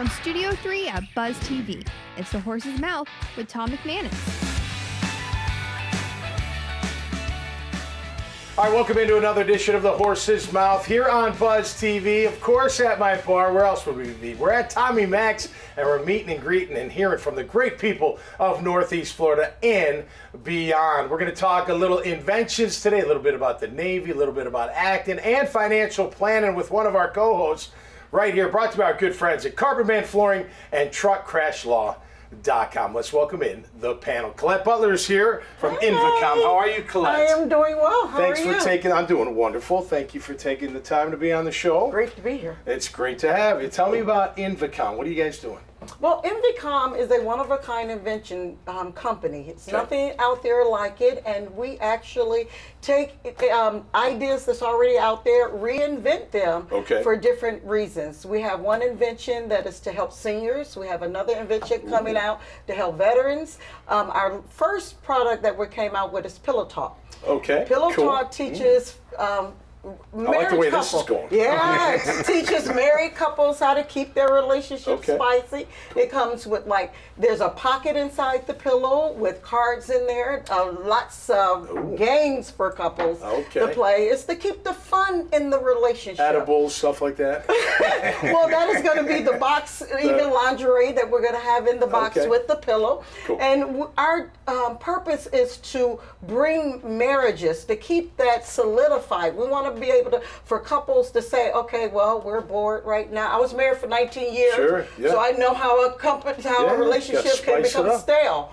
From Studio 3 at Buzz TV, it's The Horse's Mouth with Tom McManus. All right, welcome into another edition of The Horse's Mouth here on Buzz TV. Of course, at my bar. Where else would we be? We're at Tommy Mac's, and we're meeting and greeting and hearing from the great people of Northeast Florida and beyond. We're going to talk a little inventions today, a little bit about the Navy, a little bit about acting and financial planning with one of our co-hosts right here, brought to you by our good friends at Carpetman Flooring and TruckCrashLaw.com. Let's welcome in the panel. Colette Butler is here from Invacom. How are you, Colette? I am doing well. How Thanks are you? for taking. I'm doing wonderful. Thank you for taking the time to be on the show. Great to be here. It's great to have you. Tell me about Invacom. What are you guys doing? Well, Invacom is a one-of-a-kind invention company. It's nothing out there like it, and we actually take ideas that's already out there, reinvent them for different reasons. We have one invention that is to help seniors. We have another invention coming out to help veterans. Our first product that we came out with is Pillow Talk. Okay. Pillow Talk teaches I like the way this is going. Yeah, it teaches married couples how to keep their relationship spicy. Cool. It comes with, like, there's a pocket inside the pillow with cards in there, lots of games for couples to play. It's to keep the fun in the relationship. Edibles, stuff like that. Well, that is going to be the box, even lingerie that we're going to have in the box with the pillow. Cool. And our purpose is to bring marriages, to keep that solidified. We want to be able to, for couples to say, okay, well, we're bored right now. I was married for 19 years, so I know how a relationship can become stale.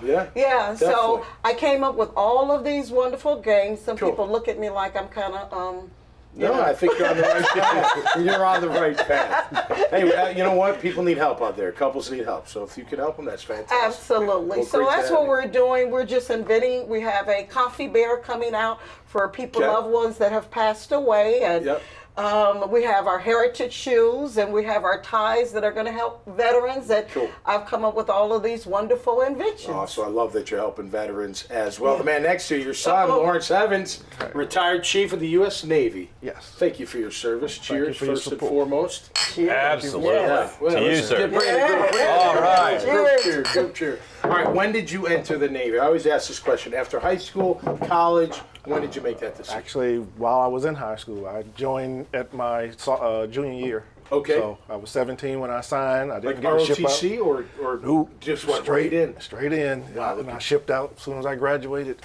So I came up with all of these wonderful games. Some people look at me like I'm kind of, No, I think you're on the right path. You're on the right path. Hey, you know what? People need help out there. Couples need help. So if you can help them, that's fantastic. Absolutely. So that's what we're doing. We're just inventing. We have a coffee bear coming out for people, loved ones that have passed away. And we have our heritage shoes, and we have our ties that are going to help veterans. And I've come up with all of these wonderful inventions. Oh, so I love that you're helping veterans as well. The man next to you, your son, Lawrence Evans, retired Chief of the U.S. Navy. Yes. Thank you for your service. Cheers, first and foremost. Cheers. Absolutely. Well, to you, sir. All right. Cheers. Group cheer. All right, when did you enter the Navy? I always ask this question. After high school, college, when did you make that decision? Actually, while I was in high school, I joined at my junior year. Okay. So I was 17 when I signed. I didn't like get a ship out. ROTC or just went straight in? Straight in. Wow. And I shipped out as soon as I graduated.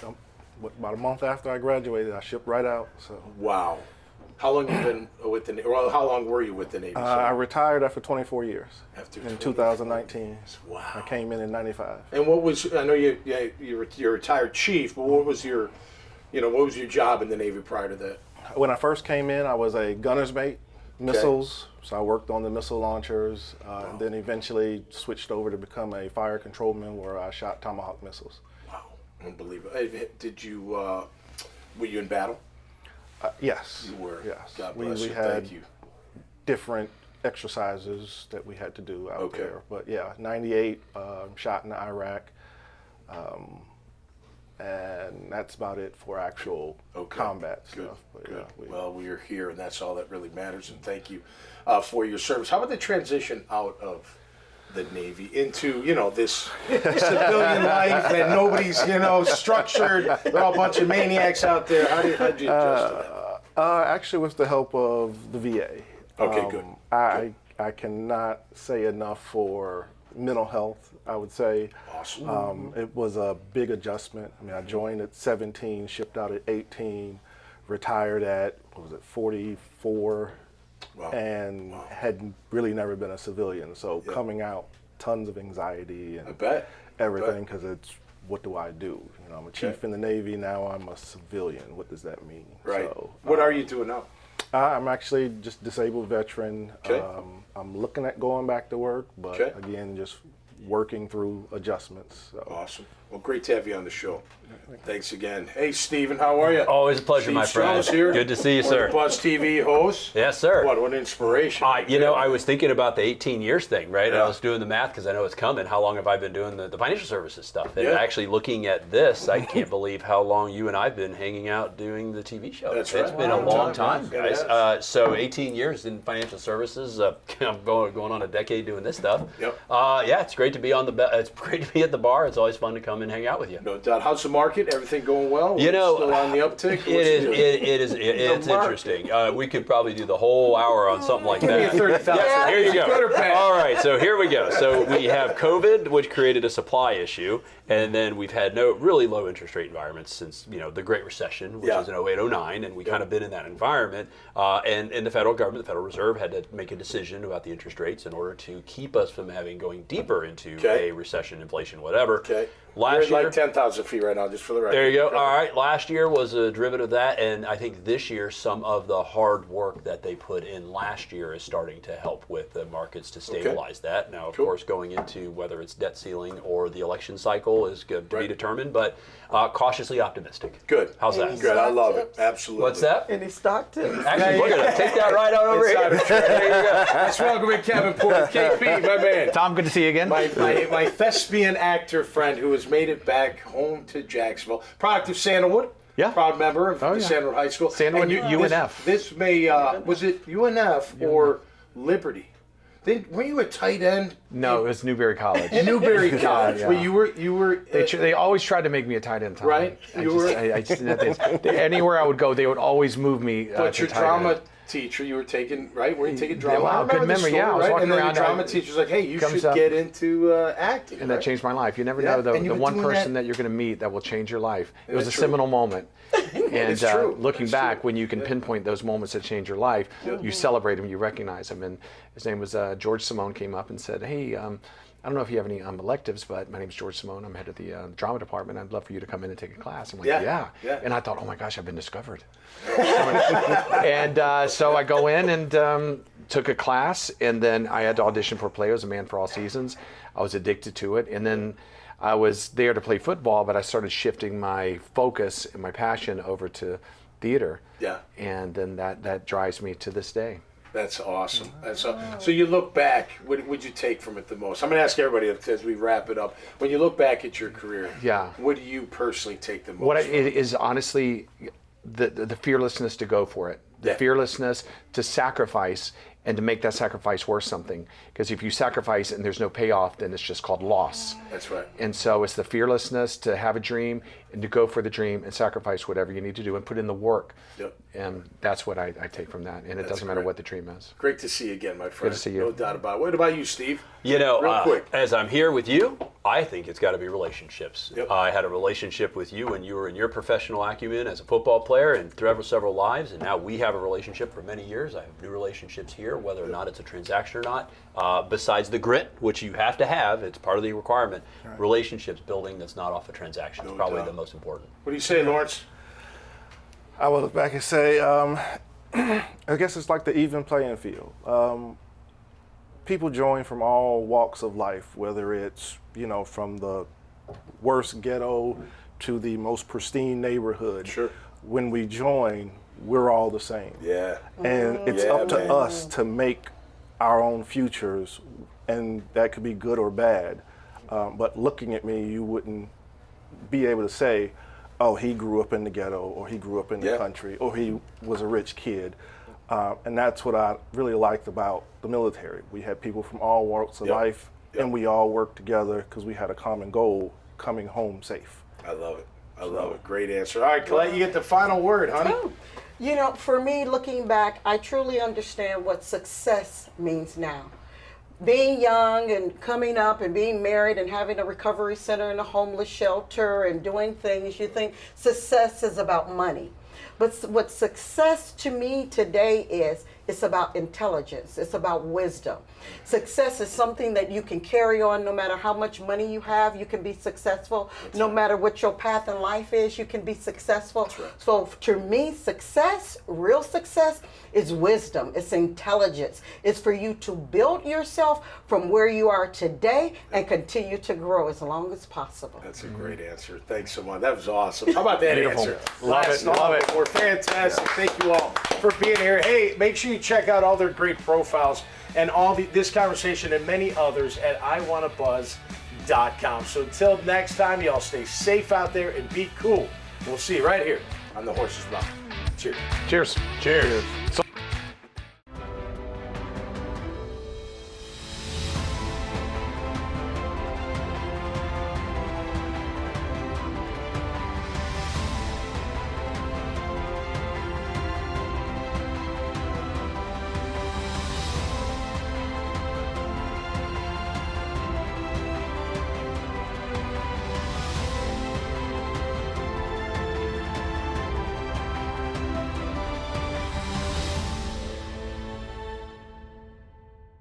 About a month after I graduated, I shipped right out. So. Wow. How long have you been with the Navy? Well, how long were you with the Navy? I retired after 24 years. In 2019. Wow. I came in 95. And what was, I know you're retired chief, but what was your job in the Navy prior to that? When I first came in, I was a gunner's mate, missiles. So I worked on the missile launchers, and then eventually switched over to become a fire controlman where I shot Tomahawk missiles. Wow, unbelievable. Did you, were you in battle? Yes. You were. Yes. God bless you. We had Thank you. different exercises that we had to do out there. But yeah, 98, shot in Iraq. And that's about it for actual combat stuff. But Good. Well, we are here, and that's all that really matters. And thank you for your service. How about the transition out of the Navy into, this civilian life that nobody's, structured? They're all a bunch of maniacs out there. How did you adjust to that? Actually, with the help of the VA. Okay, good. I cannot say enough for mental health, I would say. Awesome. It was a big adjustment. I mean, I joined at 17, shipped out at 18, retired at, 44, and had really never been a civilian. So coming out, tons of anxiety and everything, because it's, what do I do? I'm a chief in the Navy, now I'm a civilian. What does that mean? Right. So, what are you doing now? I'm actually just disabled veteran. I'm looking at going back to work, but again, just working through adjustments. So. Awesome. Well, great to have you on the show. Thanks again. Hey, Steven, how are you? Always a pleasure, my friend. Here. Good to see you, sir. Buzz TV host. Yes, sir. What an inspiration. I was thinking about the 18 years thing, right? Yeah. And I was doing the math because I know it's coming. How long have I been doing the financial services stuff? And Yeah. actually looking at this, I can't believe how long you and I have been hanging out doing the TV show. That's It's right. been a long time, It guys. has. So 18 years in financial services. I'm going on a decade doing this stuff. Yep. Yeah, it's great to be it's great to be at the bar. It's always fun to come and hang out with you. No doubt. How's the market? Everything going well? You know, still on the uptick? It's interesting. We could probably do the whole hour on something like Give me a that. 30,000. Yes, here you go. Good or bad? All right, so here we go. So we have COVID, which created a supply issue, and then we've had really low interest rate environments since the Great Recession, which was in 08, 09, and we kind of been in that environment. And the federal government, the Federal Reserve, had to make a decision about the interest rates in order to keep us from going deeper into a recession, inflation, whatever. Okay. Last You're year, at like 10,000 feet right now, just for the record. there you go. All right. Last year was a derivative of that, and I think this year some of the hard work that they put in last year is starting to help with the markets to stabilize that. Now, of course, going into whether it's debt ceiling or the election cycle is good to be determined, but cautiously optimistic. Good. How's that? Good. I love it. Absolutely. What's that? Any stock tips? Actually, we're going to take that right on over here. There you go. Let's welcome in Kevin Porter, KP, my man. Tom, good to see you again. My thespian actor friend who has made it back home to Jacksonville. Product of Sandalwood. Yeah. Proud member of Oh, yeah. Sandalwood High School. Sandalwood, And UNF. This may, was it UNF or Liberty? Were you a tight end? No, it was Newberry College. Newberry College. Yeah. Well, you were. They always tried to make me a tight end, Tom. Right. I just anywhere I would go, they would always move me. But to your tight drama end. teacher, you were taking, right? Were you taking drama? Wow, I remember good the memory. story, Yeah, I was right? walking And then around, your drama teacher's like, hey, you comes should up- get into acting. And that changed my life. You never Yeah, know and the you've been one doing person that- that you're going to meet that will change your life. It was a That's true. seminal moment. And It's true. looking It's back, true. when you can pinpoint those moments that change your life, you celebrate them, you recognize them. And his name was George Simone. Came up and said, hey, I don't know if you have any electives, but my name's George Simone. I'm head of the drama department. I'd love for you to come in and take a class. I'm like, Yeah. And I thought, oh my gosh, I've been discovered. And so I go in and took a class, and then I had to audition for a play. It was A Man for All Seasons. I was addicted to it. And then I was there to play football, but I started shifting my focus and my passion over to theater. Yeah. And then that drives me to this day. That's awesome. So you look back, what would you take from it the most? I'm going to ask everybody as we wrap it up. When you look back at your career, what do you personally take the most from? It is honestly the fearlessness to go for it. The fearlessness to sacrifice and to make that sacrifice worth something. Because if you sacrifice and there's no payoff, then it's just called loss. That's right. And so it's the fearlessness to have a dream and to go for the dream and sacrifice whatever you need to do and put in the work. Yep. And that's what I take from that. And it doesn't matter what the dream is. Great to see you again, my friend. Good to see you. No doubt about it. What about you, Steve? Real quick. As I'm here with you, I think it's got to be relationships. Yep. I had a relationship with you when you were in your professional acumen as a football player and throughout several lives, and now we have a relationship for many years. I have new relationships here, whether or not it's a transaction or not. Besides the grit, which you have to have, it's part of the requirement, relationships building that's not off a transaction is probably the most important. What do you say, Lawrence? I would look back and say, I guess it's like the even playing field. People join from all walks of life, whether it's, from the worst ghetto to the most pristine neighborhood. Sure. When we join, we're all the same. Yeah. And it's up to us to make our own futures, and that could be good or bad. But looking at me, you wouldn't be able to say, oh, he grew up in the ghetto, or he grew up in the country, or he was a rich kid. And that's what I really liked about the military. We had people from all walks of life, and we all worked together because we had a common goal, coming home safe. I love it. I love it. Great answer. All right, Colette, you get the final word, honey. For me, looking back, I truly understand what success means now. Being young and coming up and being married and having a recovery center and a homeless shelter and doing things, you think success is about money. But what success to me today is It's about intelligence. It's about wisdom. Success is something that you can carry on no matter how much money you have. You can be successful. No matter what your path in life is, you can be successful. So to me, success, real success, is wisdom. It's intelligence. It's for you to build yourself from where you are today and continue to grow as long as possible. That's a great answer. Thanks so much. That was awesome. How about that answer? Love it. Love it. We're fantastic. Thank you all for being here. Hey, make sure you check out all their great profiles and all this conversation and many others at iwannabuzz.com. So until next time, y'all stay safe out there and be cool. We'll see you right here on The Horse's Mouth. Cheers. Cheers. Cheers. So